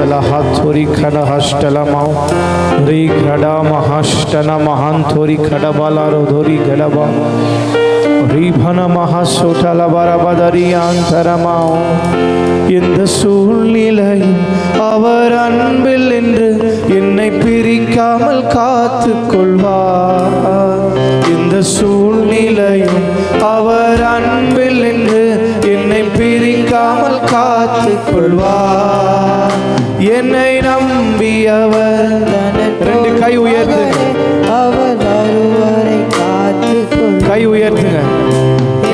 Salahathuri Khada Hashtalamau Ri Khada Mahashtana Mahanthuri Khada Balarodhuri Gadaba Ribhana Mahasotala Barabadari Antaramau இந்த சூழ்நிலையில் அவர் அன்பில் என்று என்னை பிரிக்காமல் காத்துக் கொள்வார். இந்த சூழ்நிலையில் அவர் அன்பில் என்று என்னை பிரிக்காமல் காத்துக் கொள்வார். என்னை நம்பியவர் ரெண்டு கை உயர்த்து, அவர் வருவரை காத்துக் கொள்வார். கை உயர்த்துங்க.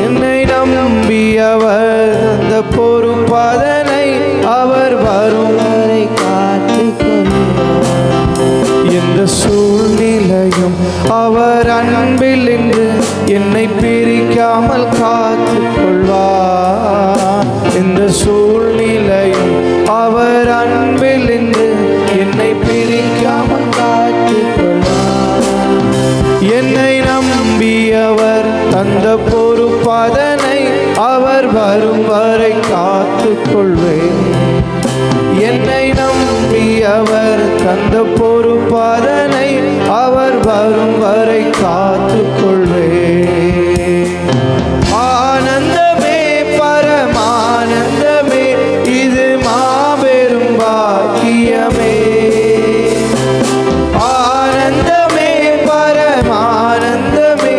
என்னை நம்பியவர் அந்த பொறுப்பதனை அவர் வரும் வரை காத்துக் கொள்வார். எந்த சூழ்நிலையும் அவர் அன்பில் என்று என்னை பிரிக்காமல் காத்துக் கொள்வார். எந்த சூழ்நிலையும் அவர் அன்பில் என்று என்னை பிரிக்காமல் காத்துக் கொள்வார். என்னை நம்பியவர் தந்த பொறுப்பதனை அவர் வரும் வரை காத்துக் கொள்வேன். என்னை நம்பியவர் தந்த பொறுப்பதனை அவர் வரும் வரை காத்துக் கொள்வேன். ஆனந்தமே பரமானந்தமே இது மாபெரும் பாக்கியமே. ஆனந்தமே பரமானந்தமே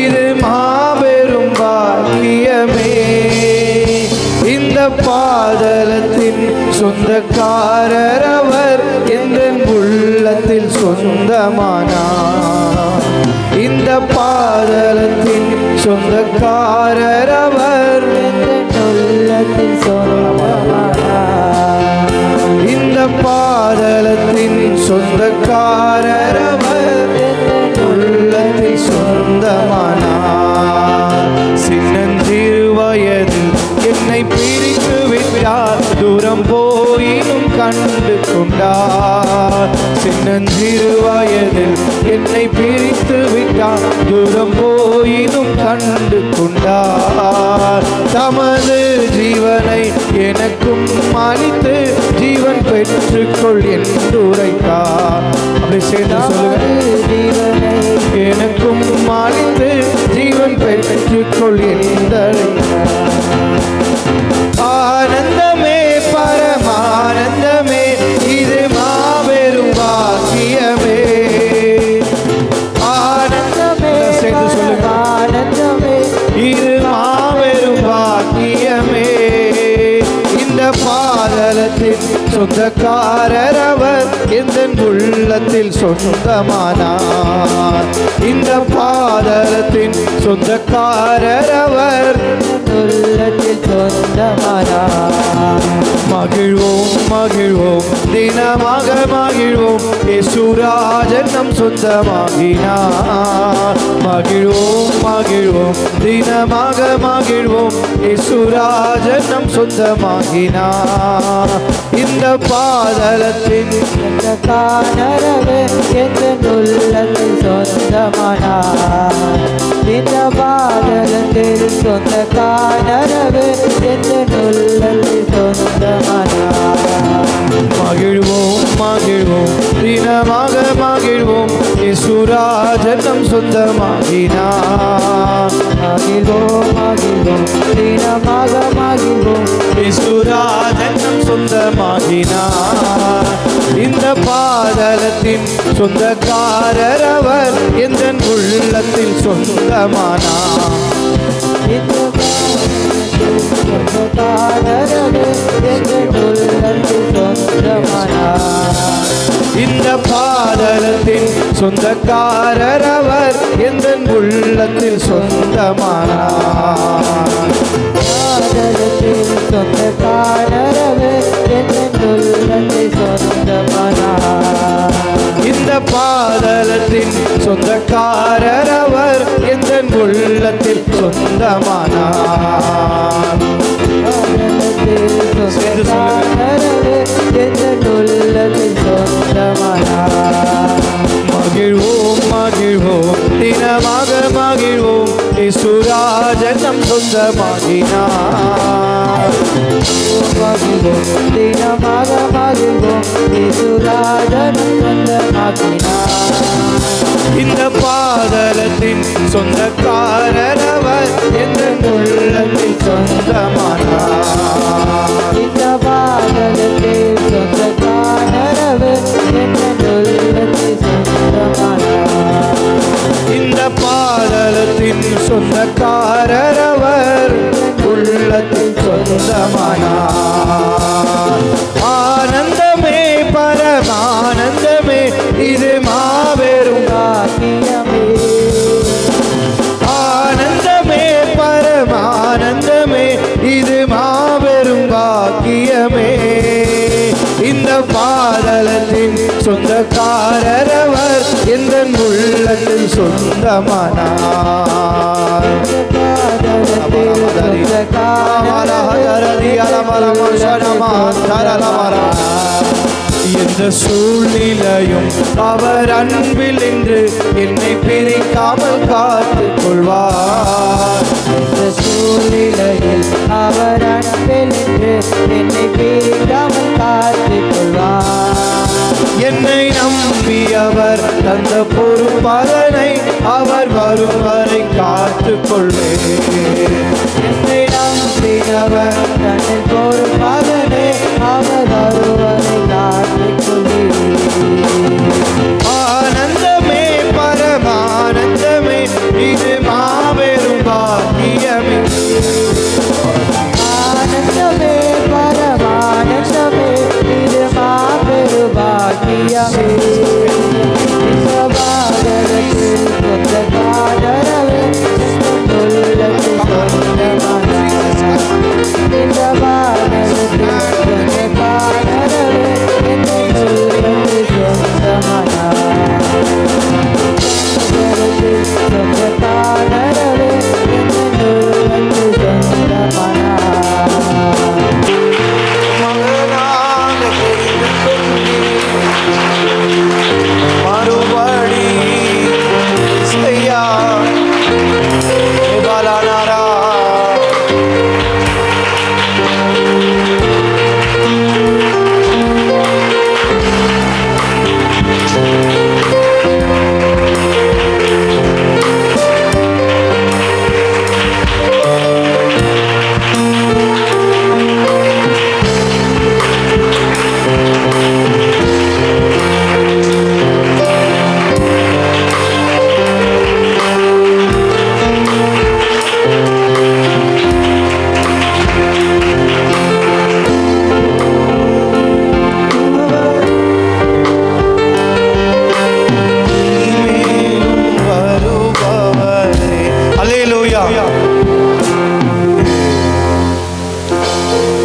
இது மாபெரும் பாக்கியமே. இந்த பாதலத்தின் சொந்தக்காரர் அவர் எந்த உள்ளத்தில் சொந்தமானார். இந்த பாதலத்தின் சொந்தக்காரர் அவர் எந்த உள்ளத்தில் சொந்தமானார். இந்த பாதலத்தின் சொந்தக்காரர் அவர் எந்த உள்ளத்தில் சொந்தமானார். சின்னஞ்சிறு வயதில் என்னை பிரித்து விட்டார், தூரம் போயினும் கண்டு கொண்டார். சின்னஞ்சிறு வயதில் என்னை பிரித்து விட்டார், தூரம் போயினும் கண்டு கொண்டார். தமது ஜீவனை எனக்கும் அளித்து ஜீவன் பெற்றுக்கொள் என்று உரைத்தார். அப்படி சேர்ந்து சொல்லுங்க. ஜீவனை எனக்கும் அளித்து ஜீவன் பெற்றுக்கொள் என்று ஆனந்தமே பரமானந்தமே இது மாபெரும் பாக்கியமே. ஆனந்தமே சேர்ந்து சொல்லுங்க. ஆனந்தமே இது மாபெரும் பாக்கியமே. இந்த பாதலத்தின் சொந்தக்காரர் அவர் எந்த உள்ளத்தில் சொந்தமானார். இந்த பாதலத்தின் சொந்தக்காரர் அவர் உள்ளத்தில் சொந்தமானார். மகிழ்வோம் மகிழ்வோம் தினமாக மகிழ்வோம், இயேசுராஜன் நம் சொந்தமாகினார். மகிழ்வோம் மகிழ்வோம் தினமாக மகிழ்வோம், இயேசுராஜன் நம் சொந்தமாகினார். இந்த பாதலத்தின் சொந்தக்காரரவே எந்த உள்ளத்தில் சொந்தமானார். இந்த பாதலத்தில் சொந்தக்காரரவே எந்த உள்ளத்தில் சொந்தமானார். மகிழ்வோம் மகிழ்வோம் தினமாக மகிழ்வோம், இயேசுராஜன் நம் சொந்தமாகினார். மகிழ்வோம் மகிழ்வோம் தினமாக மகிழ்வோம், இயேசுராஜன் நம் சொந்தமாகினார். இந்த பாதலத்தின் சொந்தக்காரர் அவர் எந்த உள்ளத்தில் சொந்தமானார். இந்த பாதலத்தில் சொந்தக்காரரவே எந்த உள்ளத்தில் சொந்தமானார். இந்த பாதலத்தின் சொந்தக்காரர் அவர் எந்த உள்ளத்தில் சொந்தமானார். பாதலத்தில் சொந்தக்காரரவே எந்த உள்ளத்தில் சொந்தமானார். இந்த பாதலத்தின் சொந்தக்காரர் அவர் எந்த உள்ளத்தில் சொந்தமானார். பாதலத்தில் சொந்தக்காரரவே எந்த உள்ளத்தில் சொந்தமானார். மகிழ்வோம் மகிழ்வோம் தினமாக மகிழ்வோம், இயேசுராஜன் நம் சொந்தமாகினார். மகிழ்வோம் தினமாக மகிழ்வோம், இந்த பாதலத்தின் சொந்தக்காரர் அவர் எந்த உள்ளத்தில் சொந்தமானார். இந்த பாதலத்தில் சொந்தக்காரர் என்னுள்ளத்தில் சொந்தமானார். இந்த பாதலத்தின் சொந்தக்காரர் அவர் உள்ளத்தில் சொந்தமானார். ஆனந்தமே பரமானந்தமே இது மாபெரும் பாக்கியமே. ஆனந்தமே பரமானந்தமே இது மாபெரும் பாக்கியமே. இந்த பாதலத்தின் சொந்தக்காரர் அவர் எந்த உள்ளத்தில் சொந்தமானார். எந்த சூழ்நிலையும் அவர் அன்பில் என்று என்னை பிரிக்காமல் காத்துக் கொள்வார். இந்த சூழ்நிலையில் அவர் அன்பில் என்று என்னை பிரிக்காமல் காத்துக் கொள்வார். என்னை நம்பி அவர் தந்த பொறுப்பதனை அவர் வரும் வரை காத்துக் கொள்வேன். என்னை நம்பினவர் தன்னில் பொறுப்பதனை அவர் வருவதை காத்துக் கொள்வேன். ஆனந்தமே பரமானந்தமே இது மாபெரும் பாக்கியமே. ஆனந்தமே பரமானந்தமே இது மாபெரும் பாக்கியமே. இந்த பாதலத்தில் சொந்தக்காரரே உள்ளத்தில் சொந்தமானார். இந்த பாதலத்தில் சொந்தக்காரரே உள்ளத்தில் சொந்தமானார். பாதலத்தில் சொந்தக்காரரே உள்ளத்தில் சொந்தமானார். மகனாக தெரிந்து கொண்டேன். மறுபடி செய்யா பாலானாரா.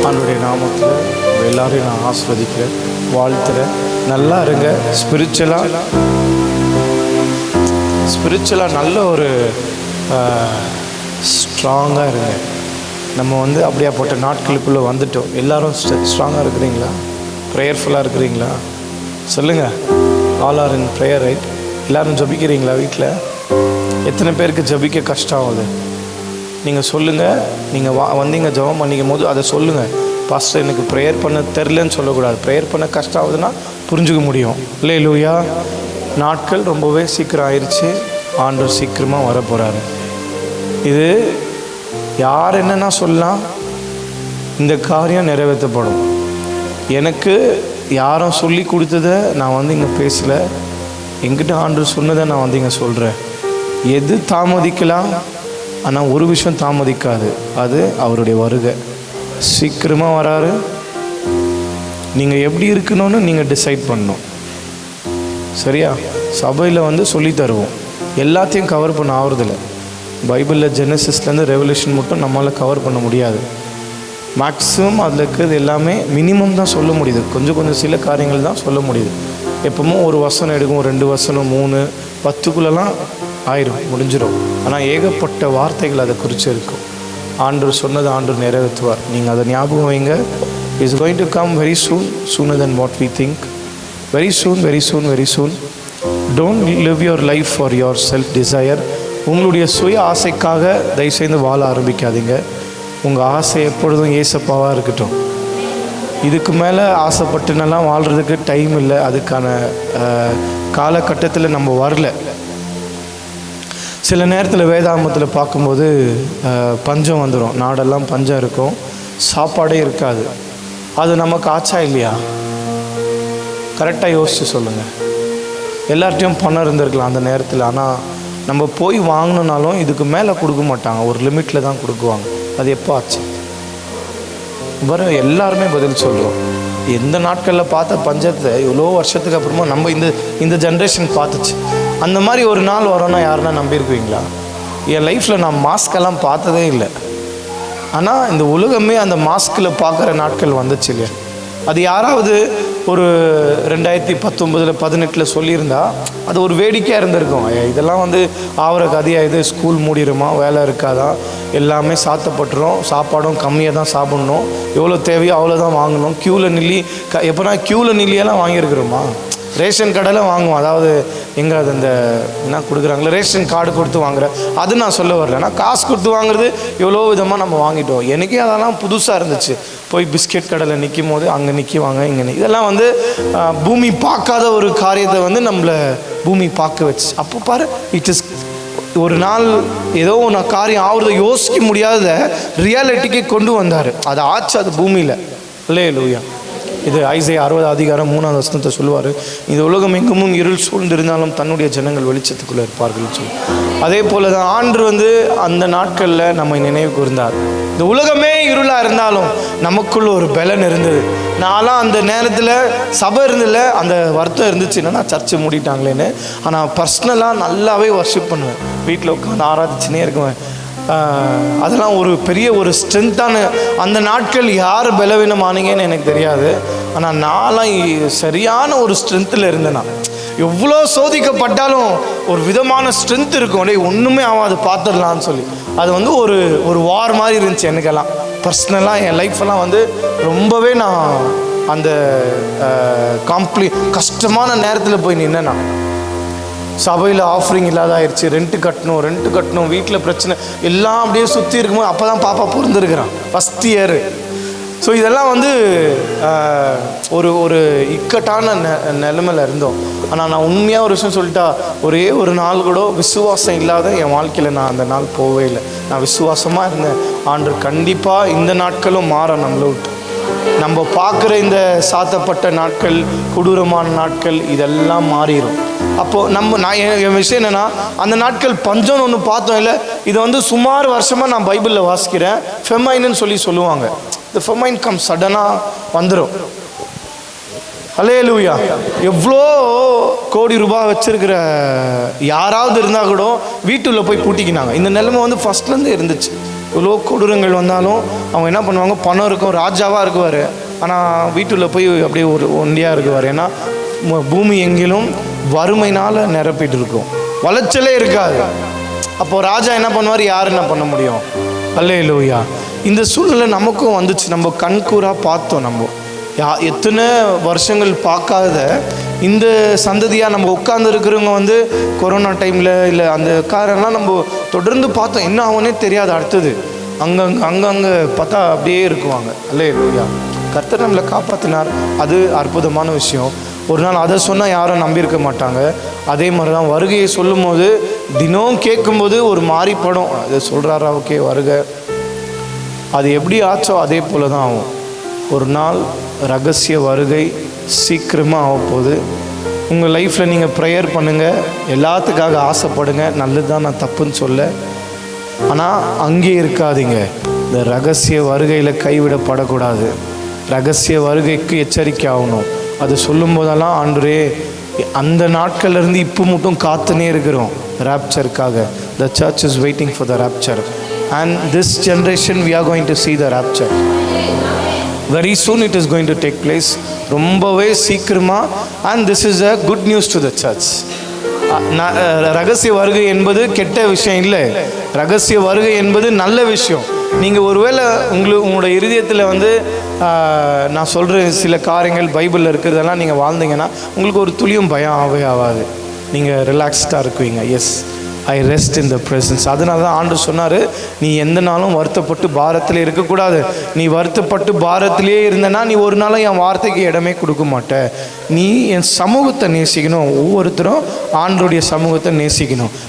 ஆண்டவருடைய நாமத்தில் எல்லாரையும் நான் ஆஸ்வதிக்கிறேன், வாழ்த்துறேன். நல்லா இருங்க. ஸ்பிரிச்சுவலாக நல்ல ஒரு ஸ்ட்ராங்காக இருங்க. நம்ம அப்படியாப்பட்ட நாட்களுக்குள்ளே வந்துட்டோம். எல்லோரும் ஸ்ட்ராங்காக இருக்கிறீங்களா? ப்ரேயர்ஃபுல்லாக இருக்கிறீங்களா? சொல்லுங்கள். All are in prayer, right? எல்லோரும் ஜபிக்கிறீங்களா? வீட்டில் எத்தனை பேருக்கு ஜபிக்க கஷ்டம் ஆகுது? நீங்கள் சொல்லுங்கள். நீங்கள் வந்தீங்க ஜெபம் பண்ணிக்கும் போது அதை சொல்லுங்கள். பாஸ்டர் எனக்கு ப்ரேயர் பண்ண தெரிலன்னு சொல்லக்கூடாது. ப்ரேயர் பண்ண கஷ்டம் ஆகுதுன்னா புரிஞ்சுக்க முடியும். அல்லேலூயா. நாட்கள் ரொம்பவே சீக்கிரம் ஆயிடுச்சு. ஆண்டவர் சீக்கிரமாக வர போகிறாரு. இது யார் என்னென்னா சொல்லலாம், இந்த காரியம் நிறைவேற்றப்படும். எனக்கு யாரும் சொல்லி கொடுத்ததை நான் இங்கே பேசலை. என்கிட்ட ஆண்டவர் சொன்னதை நான் இங்கே சொல்கிறேன். எது தாமதிக்கலாம், ஆனால் ஒரு விஷயம் தாமதிக்காது. அது அவருடைய வருகை. சீக்கிரமாக வராரு. நீங்கள் எப்படி இருக்கணும்னு நீங்கள் டிசைட் பண்ணணும். சரியா? சபையில் சொல்லி தருவோம். எல்லாத்தையும் கவர் பண்ண ஆகுறதில்ல. பைபிளில் ஜெனசிஸ்லேருந்து ரெவல்யூஷன் மட்டும் நம்மளால் கவர் பண்ண முடியாது. மேக்ஸிமம் அதில் இருக்கிறது எல்லாமே மினிமம் தான் சொல்ல முடியுது. கொஞ்சம் சில காரியங்கள் தான் சொல்ல முடியுது. எப்பவுமே ஒரு வசனம் எடுக்கும், 2 வசனம் 3 10க்குள்ளெல்லாம் ஆயிரும், முடிஞ்சிடும். ஆனால் ஏகப்பட்ட வார்த்தைகள் அதை குறித்து இருக்கும். ஆண்டவர் சொன்னது ஆண்டவர் நிறைவேற்றுவார். நீங்கள் அதை ஞாபகம் வைங்க. Is going to come very soon, sooner than what we think. Very soon, very soon, very soon. Don't live your life for your self desire. உங்களுடைய சுய ஆசைக்காக தயவுசெய்து வாழ ஆரம்பிக்காதீங்க. உங்கள் ஆசை எப்பொழுதும் ஏசப்பாவாக இருக்கட்டும். இதுக்கு மேலே ஆசைப்பட்டுனெல்லாம் வாழ்கிறதுக்கு டைம் இல்லை. அதுக்கான காலகட்டத்தில் நம்ம வரல. சில நேரத்தில் வேதாகமத்தில் பார்க்கும்போது பஞ்சம் வந்துடும், நாடெல்லாம் பஞ்சம் இருக்கும், சாப்பாடே இருக்காது. அது நமக்கு ஆச்சா இல்லையா? கரெக்டாக யோசித்து சொல்லுங்கள். எல்லார்ட்டையும் பணம் இருந்திருக்கலாம் அந்த நேரத்தில், ஆனால் நம்ம போய் வாங்கினாலும் இதுக்கு மேலே கொடுக்க மாட்டாங்க, ஒரு லிமிட்டில் தான் கொடுக்குவாங்க. அது எப்போ ஆச்சு? எல்லாருமே பதில் சொல்கிறோம். எந்த நாட்களில் பார்த்த பஞ்சத்தை எவ்வளோ வருஷத்துக்கு அப்புறமா நம்ம இந்த ஜென்ரேஷன் பார்த்துச்சு. அந்த மாதிரி ஒரு நாள் வரோன்னா யாருன்னா நம்பியிருக்குவீங்களா? என் லைஃப்பில் நான் மாஸ்கெல்லாம் பார்த்ததே இல்லை. ஆனால் இந்த உலகமே அந்த மாஸ்கில் பார்க்குற நாட்கள் வந்துச்சு இல்லையா? அது யாராவது ஒரு 2019-18 சொல்லியிருந்தா அது ஒரு வேடிக்கையாக இருந்திருக்கும். இதெல்லாம் ஆவர கதையாக, இது ஸ்கூல் மூடிடுமா, வேலை இருக்காதா, எல்லாமே சாத்தப்பட்டுரும், சாப்பாடும் கம்மியாக தான் சாப்பிட்ணும், எவ்வளோ தேவையோ அவ்வளோதான் வாங்கணும், க்யூவில் நில்லி எப்போனா க்யூவில் நில்லியெல்லாம் வாங்கியிருக்கிறோமா? ரேஷன் கடையில் வாங்குவோம். அதாவது எங்கே அது இந்த என்ன கொடுக்குறாங்களே ரேஷன் கார்டு கொடுத்து வாங்குற, அது நான் சொல்ல வரல. ஆனால் காசு கொடுத்து வாங்குறது எவ்வளோ விதமாக நம்ம வாங்கிட்டோம். எனக்கே அதெல்லாம் புதுசாக இருந்துச்சு. போய் பிஸ்கெட் கடையில் நிற்கும் போது அங்கே நிற்கிவாங்க, இங்கே இதெல்லாம் பூமி பார்க்காத ஒரு காரியத்தை நம்மளை பூமி பார்க்க வச்சு. அப்போ பாரு, இட் இஸ் ஒரு நாள் ஏதோ ஒன்று காரியம் ஆகுறத யோசிக்க முடியாத ரியாலிட்டிக்கு கொண்டு வந்தார். அது ஆச்சு, அது பூமியில். அல்லேலூயா. இது ஐசையா 60:3 சொல்லுவார், இந்த உலகம் எங்கும் இருள் சூழ்ந்திருந்தாலும் தன்னுடைய ஜனங்கள் வெளிச்சத்துக்குள்ளே இருப்பார்கள் சொல்லி. அதே போல தான் ஆண்டு அந்த நாட்களில் நம்ம நினைவு கூர்ந்தார். இந்த உலகமே இருளாக இருந்தாலும் நமக்குள்ள ஒரு பலன் இருந்தது. நான்லாம் அந்த நேரத்தில் சபை இருந்தில்ல, அந்த வருத்தம் இருந்துச்சு, என்னன்னா சர்ச்சை மூடிட்டாங்களேன்னு. ஆனால் பர்சனலாக நல்லாவே வர்ஷிப் பண்ணுவேன், வீட்டில் உட்காந்து ஆராதிச்சுனே இருக்குவேன். அதெல்லாம் ஒரு பெரிய ஒரு ஸ்ட்ரென்த்தான அந்த நாட்கள். யார் பலவீனமானீங்கன்னு எனக்கு தெரியாது, ஆனால் நான்லாம் சரியான ஒரு ஸ்ட்ரென்த்தில் இருந்தேன். நான் எவ்வளோ சோதிக்கப்பட்டாலும் ஒரு விதமான ஸ்ட்ரென்த் இருக்கும், அப்படியே ஒன்றுமே ஆகாது, பார்த்துடலான்னு சொல்லி. அது ஒரு வார் மாதிரி இருந்துச்சு எனக்கெல்லாம். பர்சனலாக என் லைஃப்பெல்லாம் ரொம்பவே நான் அந்த கஷ்டமான நேரத்தில் போய் நின்னேன். நான் சபையில் ஆஃபரிங் இல்லாத ஆயிடுச்சு, ரெண்ட்டு கட்டணும், வீட்டில் பிரச்சனை எல்லாம் அப்படியே சுற்றி இருக்கும்போது அப்போ தான் பாப்பா பிறந்திருக்கிறான், ஃபஸ்ட் இயரு. ஸோ இதெல்லாம் ஒரு இக்கட்டான நிலைமையில் இருந்தோம். ஆனால் நான் உண்மையாக ஒரு விஷயம் சொல்லிட்டா, ஒரே ஒரு நாள் கூட விசுவாசம் இல்லாத என் வாழ்க்கையில் நான் அந்த நாள் போகவே இல்லை. நான் விசுவாசமாக இருந்தேன். ஆண்டு கண்டிப்பாக இந்த நாட்களும் மாற நம்மளை விட்டு. நம்ம பார்க்குற இந்த சாத்தப்பட்ட நாட்கள், கொடூரமான நாட்கள், இதெல்லாம் மாறிடும். அப்போது நான் என் விஷயம் என்னென்னா, அந்த நாட்கள் பஞ்சம்னு ஒன்று பார்த்தோம் இல்லை, இது சுமார் வருஷமாக நான் பைபிளில் வாசிக்கிறேன். ஃபெமைன்னு சொல்லுவாங்க. இந்த ஃபெமைன் கம் சடனாக வந்துடும். அல்லேலூயா. எவ்வளோ கோடி ரூபாய் வச்சிருக்கிற யாராவது இருந்தால் கூட வீட்டுள்ள போய் பூட்டிக்கினாங்க. இந்த நிலைமை ஃபஸ்ட்லேருந்து இருந்துச்சு. இவ்வளோ கொடூரங்கள் வந்தாலும் அவங்க என்ன பண்ணுவாங்க, பணம் இருக்கும், ராஜாவாக இருக்குவார், ஆனால் வீட்டுள்ள போய் அப்படியே ஒரு ஒண்டியாக இருக்குவார். ஏன்னா பூமி எங்கிலும் வறுமைனால் நிரப்பிட்டு இருக்கும், வளைச்சலே இருக்காது. அப்போது ராஜா என்ன பண்ணுவார், யார் என்ன பண்ண முடியும்? அல்லேலூயா. இந்த சூழ்நிலை நமக்கும் வந்துச்சு. நம்ம கண்கூராக பார்த்தோம். நம்ம எத்தனை வருஷங்கள் பார்க்காத இந்த சந்ததியாக நம்ம உட்கார்ந்து இருக்கிறவங்க கொரோனா டைமில் இல்லை அந்த காரெல்லாம் நம்ம தொடர்ந்து பார்த்தோம். என்ன ஆகுனே தெரியாது. அடுத்தது அங்கங்கே பார்த்தா அப்படியே இருக்குவாங்க. அல்லேலூயா. கர்த்தர் நம்மளை காப்பாற்றினார். அது அற்புதமான விஷயம். ஒரு நாள் அதை சொன்னால் யாரும் நம்பியிருக்க மாட்டாங்க. அதே மாதிரி தான் வருகையை சொல்லும் போது தினம் கேட்கும்போது ஒரு மாறிப்படும். அதை சொல்கிறாரா, ஓகே வருக, அது எப்படி ஆச்சோ அதே போல் தான் ஆகும். ஒரு நாள் ரகசிய வருகை சீக்கிரமாக ஆகப்போகுது. உங்கள் லைஃப்பில் நீங்கள் ப்ரேயர் பண்ணுங்கள், எல்லாத்துக்காக ஆசைப்படுங்க, நல்லது தான், நான் தப்புன்னு சொல்ல. ஆனால் அங்கே இருக்காதீங்க. இந்த ரகசிய வருகையில் கைவிடப்படக்கூடாது. ரகசிய வருகைக்கு எச்சரிக்கை ஆகணும். அது சொல்லும் போதெல்லாம் ஆண்டவரே, அந்த நாட்கள்லேருந்து இப்போ மட்டும் காத்துனே இருக்கிறோம் ராப்சருக்காக. The church is waiting for the rapture, and this generation we are going to see the rapture. Very soon it is going to take place. ரொம்பவே சீக்கிரமாக. and this is a good news to the church. ரகசிய வருகை என்பது கெட்ட விஷயம் இல்லை. ரகசிய வருகை என்பது நல்ல விஷயம். நீங்கள் ஒருவேளை உங்களோட இருதயத்தில் நான் சொல்கிற சில காரியங்கள் பைபிளில் இருக்கிறதெல்லாம் நீங்கள் வாழ்ந்தீங்கன்னா உங்களுக்கு ஒரு துளியும் பயம் ஆகவே ஆகாது. நீங்கள் ரிலாக்ஸ்டாக இருக்குவீங்க. Yes, I rest in the presence. அதனால தான் ஆண்டவர் சொன்னார், நீ எந்த நாளும் வருத்தப்பட்டு பாரத்தில் இருக்கக்கூடாது. நீ வருத்தப்பட்டு பாரத்திலே இருந்தனா நீ ஒரு நாளும் என் வார்த்தைக்கு இடமே கொடுக்க மாட்ட. நீ என் சமூகத்தை நேசிக்கணும். ஒவ்வொருத்தரும் ஆண்டவருடைய சமூகத்தை நேசிக்கணும்.